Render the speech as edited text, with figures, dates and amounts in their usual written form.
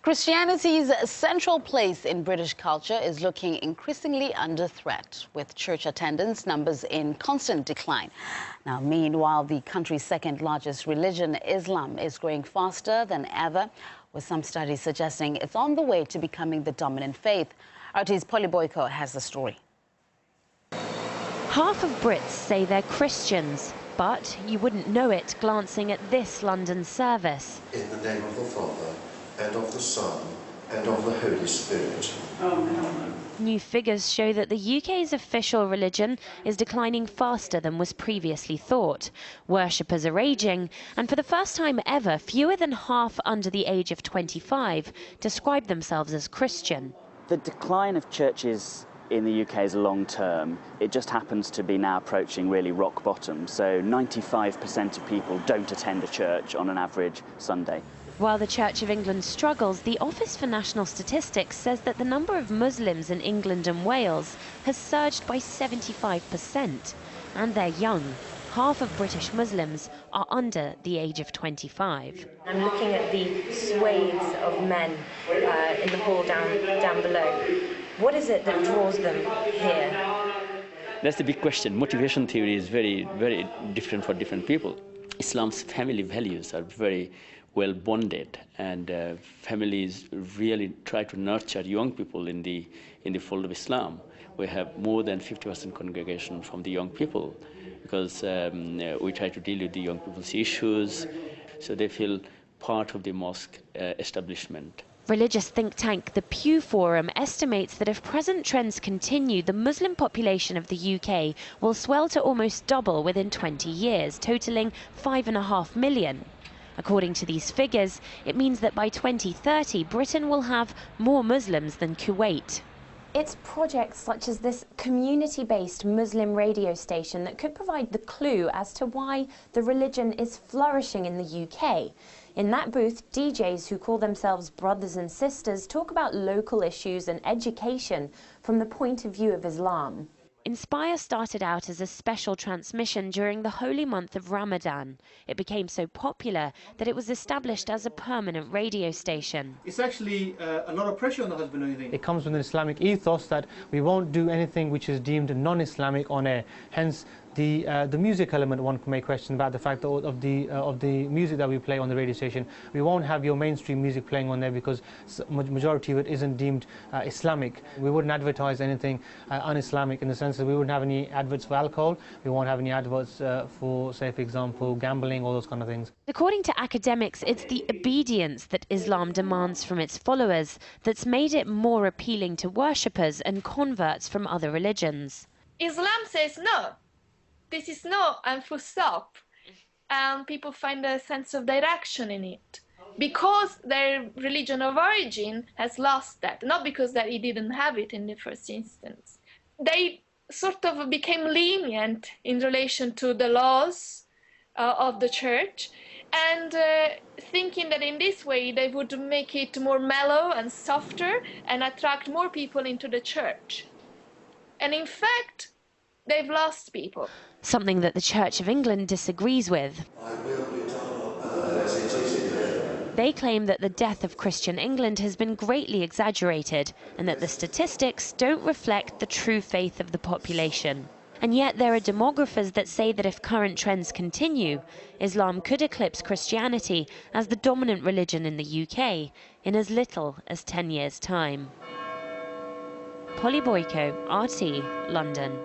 Christianity's central place in British culture is looking increasingly under threat, with church attendance numbers in constant decline. Now, meanwhile, the country's second largest religion, Islam, is growing faster than ever, with some studies suggesting it's on the way to becoming the dominant faith. RT's Polly Boyko has the story. Half of Brits say they're Christians, but you wouldn't know it glancing at this London service. In the name of the Father, and of the Son, and of the Holy Spirit. Amen. New figures show that the UK's official religion is declining faster than was previously thought. Worshippers are aging, and for the first time ever, fewer than half under the age of 25 describe themselves as Christian. The decline of churches in the UK is long term. It just happens to be now approaching really rock bottom. So 95% of people don't attend a church on an average Sunday. While the Church of England struggles, the Office for National Statistics says that the number of Muslims in England and Wales has surged by 75%. And they're young. Half of British Muslims are under the age of 25. I'm looking at the swathes of men in the hall down below. What is it that draws them here? That's the big question. Motivation theory is very, very different for different people. Islam's family values are very well bonded, and families really try to nurture young people in the fold of Islam. We have more than 50% congregation from the young people, because we try to deal with the young people's issues, so they feel part of the mosque establishment. Religious think tank The Pew Forum estimates that if present trends continue, the Muslim population of the UK will swell to almost double within 20 years, totalling 5.5 million. According to these figures, it means that by 2030, Britain will have more Muslims than Kuwait. It's projects such as this community-based Muslim radio station that could provide the clue as to why the religion is flourishing in the UK. In that booth, DJs who call themselves brothers and sisters talk about local issues and education from the point of view of Islam. Inspire started out as a special transmission during the holy month of Ramadan. It became so popular that it was established as a permanent radio station. It's actually a lot of pressure on the husband, don't you think? It comes with an Islamic ethos that we won't do anything which is deemed non-Islamic on air. Hence, the music element, one may question about the fact that of the music that we play on the radio station. We won't have your mainstream music playing on there because majority of it isn't deemed Islamic. We wouldn't advertise anything un-Islamic in the sense that we wouldn't have any adverts for alcohol. We won't have any adverts for, say, for example, gambling, all those kind of things. According to academics, it's the obedience that Islam demands from its followers that's made it more appealing to worshippers and converts from other religions. Islam says no. This is no and full stop, and people find a sense of direction in it because their religion of origin has lost that, not because that it didn't have it in the first instance. They sort of became lenient in relation to the laws of the church, and thinking that in this way they would make it more mellow and softer and attract more people into the church. And in fact, they've lost people. Something that the Church of England disagrees with. They claim that the death of Christian England has been greatly exaggerated and that the statistics don't reflect the true faith of the population. And yet there are demographers that say that if current trends continue, Islam could eclipse Christianity as the dominant religion in the UK in as little as 10 years' time. Polly Boyko, RT, London.